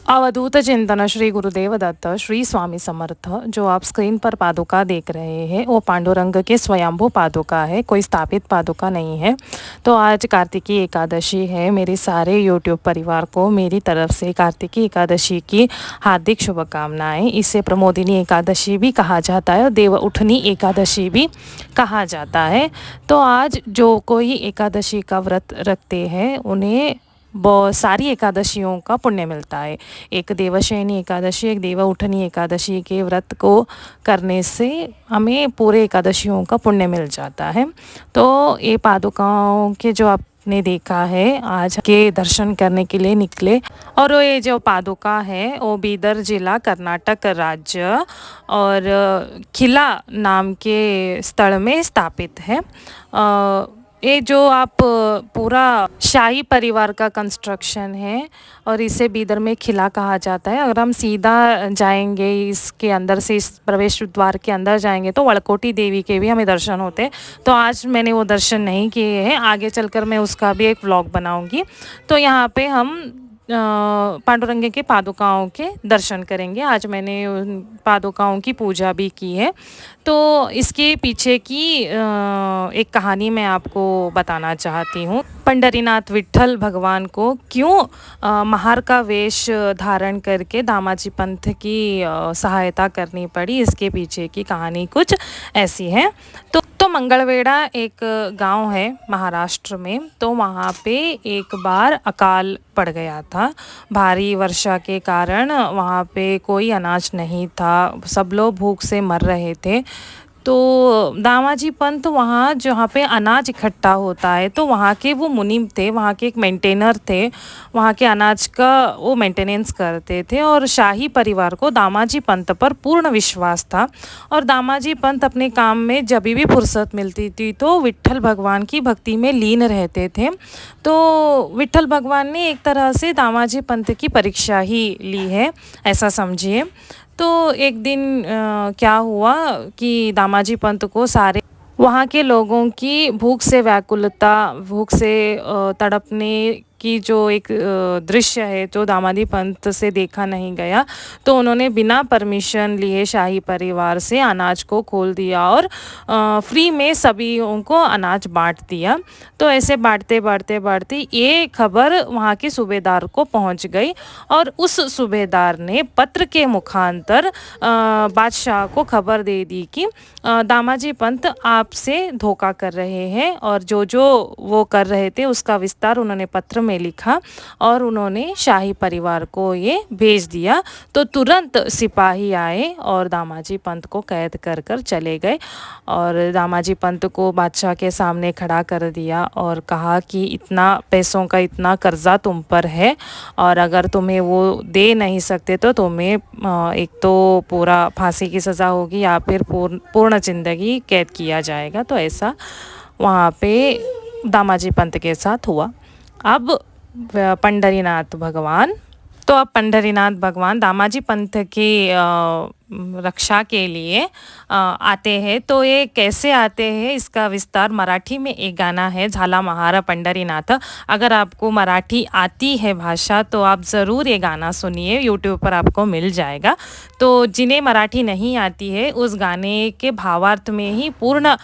अवधूत चिंतन श्री गुरुदेव दत्त श्री स्वामी समर्थ। जो आप स्क्रीन पर पादुका देख रहे हैं वो पांडुरंग के स्वयंभू पादुका है, कोई स्थापित पादुका नहीं है। तो आज कार्तिकी एकादशी है। मेरे सारे यूट्यूब परिवार को मेरी तरफ से कार्तिकी एकादशी की हार्दिक शुभकामनाएं। इसे प्रमोदिनी एकादशी भी कहा जाता है और देव उठनी एकादशी भी कहा जाता है। तो आज जो कोई एकादशी का व्रत रखते हैं उन्हें बहुत सारी एकादशियों का पुण्य मिलता है। एक देवशयनी एकादशी, एक देव उठनी एकादशी के व्रत को करने से हमें पूरे एकादशियों का पुण्य मिल जाता है। तो ये पादुकाओं के जो आपने देखा है, आज के दर्शन करने के लिए निकले। और ये जो पादुका है वो बीदर जिला कर्नाटक राज्य और खिला नाम के स्थल में स्थापित है। ये जो आप पूरा शाही परिवार का कंस्ट्रक्शन है और इसे बीदर में खिला कहा जाता है। अगर हम सीधा जाएंगे इसके अंदर से, इस प्रवेश द्वार के अंदर जाएंगे तो वड़कोटी देवी के भी हमें दर्शन होते हैं। तो आज मैंने वो दर्शन नहीं किए हैं, आगे चलकर मैं उसका भी एक व्लॉग बनाऊंगी। तो यहाँ पे हम पांडुरंग के पादुकाओं के दर्शन करेंगे। आज मैंने उन पादुकाओं की पूजा भी की है। तो इसके पीछे की एक कहानी मैं आपको बताना चाहती हूँ। पंडरीनाथ विट्ठल भगवान को क्यों महार का वेश धारण करके दामाजी पंथ की सहायता करनी पड़ी, इसके पीछे की कहानी कुछ ऐसी है। तो मंगलवेढ़ा एक गांव है महाराष्ट्र में। तो वहाँ पे एक बार अकाल पड़ गया था। भारी वर्षा के कारण वहाँ पे कोई अनाज नहीं था, सब लोग भूख से मर रहे थे। तो दामाजी पंत वहाँ जहाँ पे अनाज इकट्ठा होता है, तो वहाँ के वो मुनि थे, वहाँ के एक मेंटेनर थे, वहाँ के अनाज का वो मेंटेनेंस करते थे। और शाही परिवार को दामाजी पंत पर पूर्ण विश्वास था। और दामाजी पंत अपने काम में जब भी फुर्सत मिलती थी तो विट्ठल भगवान की भक्ति में लीन रहते थे। तो विट्ठल भगवान ने एक तरह से दामाजी पंत की परीक्षा ही ली है, ऐसा समझिए। तो एक दिन क्या हुआ कि दामाजी पंत को सारे वहाँ के लोगों की भूख से व्याकुलता, भूख से तड़पने की जो एक दृश्य है जो दामाजी पंत से देखा नहीं गया, तो उन्होंने बिना परमिशन लिए शाही परिवार से अनाज को खोल दिया और फ्री में सभी को अनाज बांट दिया। तो ऐसे बांटते बांटते बांटते ये खबर वहाँ के सूबेदार को पहुँच गई और उस सूबेदार ने पत्र के मुखांतर बादशाह को खबर दे दी कि दामाजी पंत आपसे धोखा कर रहे हैं। और जो जो वो कर रहे थे उसका विस्तार उन्होंने पत्र में लिखा और उन्होंने शाही परिवार को ये भेज दिया। तो तुरंत सिपाही आए और दामाजी पंत को कैद कर कर चले गए और दामाजी पंत को बादशाह के सामने खड़ा कर दिया और कहा कि इतना पैसों का इतना कर्जा तुम पर है और अगर तुम्हें वो दे नहीं सकते तो तुम्हें एक तो पूरा फांसी की सज़ा होगी या फिर पूर्ण ज़िंदगी कैद किया जाएगा। तो ऐसा वहाँ पे दामाजी पंत के साथ हुआ। अब पंडरीनाथ भगवान दामाजी पंथ की रक्षा के लिए आते हैं। तो ये कैसे आते हैं इसका विस्तार मराठी में एक गाना है, झाला महारा पंडरीनाथ। अगर आपको मराठी आती है भाषा तो आप ज़रूर ये गाना सुनिए, यूट्यूब पर आपको मिल जाएगा। तो जिन्हें मराठी नहीं आती है उस गाने के भावार्थ में ही पूर्ण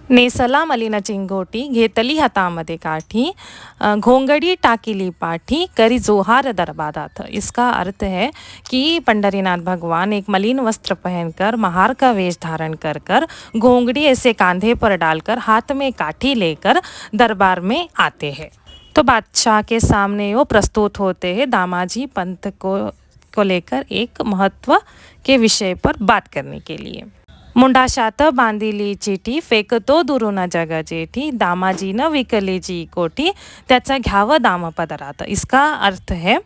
नेसला मलिन चिंगोटी घेतली हातामध्ये काठी, घोंगडी टाकिली पाठी करी जोहार दरबारात। इसका अर्थ है कि पंडरीनाथ भगवान एक मलिन वस्त्र पहनकर, महार का वेश धारण कर कर, घोंगडी ऐसे कांधे पर डालकर, हाथ में काठी लेकर दरबार में आते हैं। तो बादशाह के सामने वो प्रस्तुत होते हैं दामाजी पंत को लेकर एक महत्व के विषय पर बात करने के लिए। मुंडाशात बांधिली चिठी, फेकतो दुरून जग जेठी, दामाजीनं विकली जी कोठी, त्याचा घ्यावं दाम पदरात। इसका अर्थ है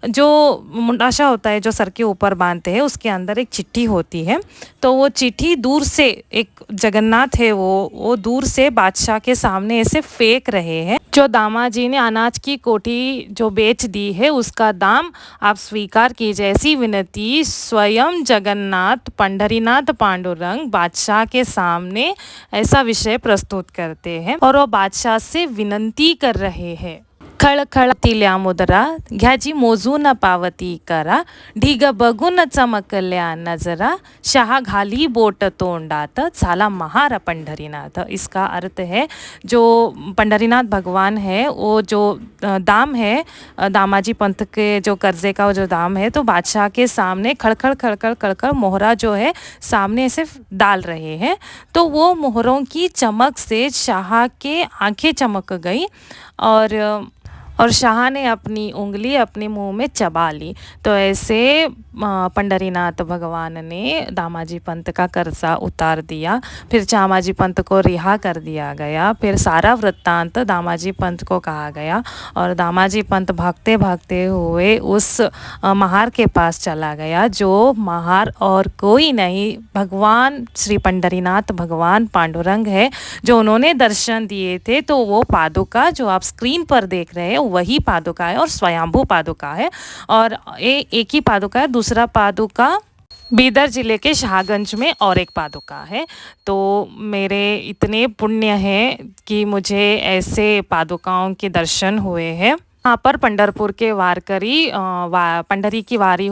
जो मुंडाशा होता है जो सर के ऊपर बांधते हैं, उसके अंदर एक चिट्ठी होती है। तो वो चिट्ठी दूर से, एक जगन्नाथ है वो दूर से बादशाह के सामने ऐसे फेंक रहे हैं। जो दामाजी ने अनाज की कोठी जो बेच दी है उसका दाम आप स्वीकार कीजिए, ऐसी विनती स्वयं जगन्नाथ पंडरीनाथ पांडुरंग बादशाह के सामने ऐसा विषय प्रस्तुत करते हैं और वो बादशाह से विनती कर रहे हैं। खळखळतिल्या मुद्रा घ्याजी मोजू न पावती करा ढिग बघून चमकल्या नजरा शहा घाली बोट तोंडात झाला महार पंढरीनाथ। इसका अर्थ है जो पंढरीनाथ भगवान है वो जो दाम है दामाजी पंथ के जो कर्जे का जो दाम है तो बादशाह के सामने खड़खड़ खड़खड़ खड़खड़ मोहरा जो है सामने से डाल रहे हैं तो वो मोहरों की चमक से शाह के आंखें चमक गई और शाह ने अपनी उंगली अपने मुंह में चबा ली। तो ऐसे पंढरीनाथ भगवान ने दामाजी पंत का कर्जा उतार दिया। फिर चामाजी पंत को रिहा कर दिया गया। फिर सारा वृत्तांत दामाजी पंत को कहा गया और दामाजी पंत भागते भागते हुए उस महार के पास चला गया जो महार और कोई नहीं भगवान श्री पंढरीनाथ भगवान पांडुरंग है जो उन्होंने दर्शन दिए थे। तो वो पादुका जो आप स्क्रीन पर देख रहे हैं वही पादुका है और स्वयंभू पादुका है और एक ही पादुका है। दूसरा पादुका बीदर जिले के शाहगंज में और एक पादुका है। तो मेरे इतने पुण्य हैं कि मुझे ऐसे पादुकाओं के दर्शन हुए हैं। यहाँ पर पंढरपुर के वारकरी पंढरी की वारी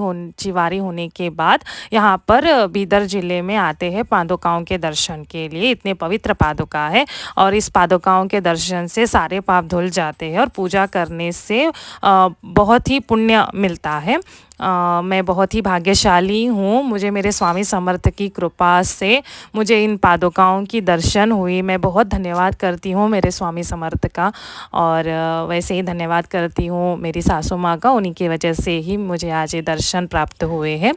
होने के बाद यहाँ पर बीदर ज़िले में आते हैं पादुकाओं के दर्शन के लिए। इतने पवित्र पादुका है और इस पादुकाओं के दर्शन से सारे पाप धुल जाते हैं और पूजा करने से बहुत ही पुण्य मिलता है। मैं बहुत ही भाग्यशाली हूँ। मुझे मेरे स्वामी समर्थ की कृपा से मुझे इन पादुकाओं की दर्शन हुई। मैं बहुत धन्यवाद करती हूँ मेरे स्वामी समर्थ का और वैसे ही धन्यवाद करती हूँ मेरी सासू माँ का। उन्हीं की वजह से ही मुझे आज ये दर्शन प्राप्त हुए हैं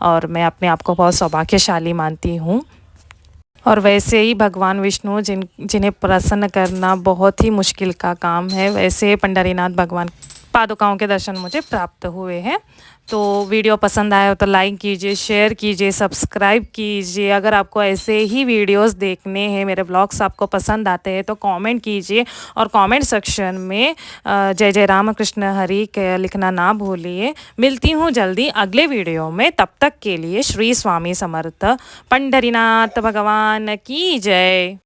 और मैं अपने आप को बहुत सौभाग्यशाली मानती हूँ। और वैसे ही भगवान विष्णु जिन्हें प्रसन्न करना बहुत ही मुश्किल का काम है, वैसे पंढरीनाथ भगवान पादुकाओं के दर्शन मुझे प्राप्त हुए हैं। तो वीडियो पसंद आया हो तो लाइक कीजिए, शेयर कीजिए, सब्सक्राइब कीजिए। अगर आपको ऐसे ही वीडियोस देखने हैं, मेरे ब्लॉग्स आपको पसंद आते हैं तो कमेंट कीजिए और कमेंट सेक्शन में जय जय राम कृष्ण हरि लिखना ना भूलिए। मिलती हूँ जल्दी अगले वीडियो में, तब तक के लिए श्री स्वामी समर्थ पंढरीनाथ भगवान की जय।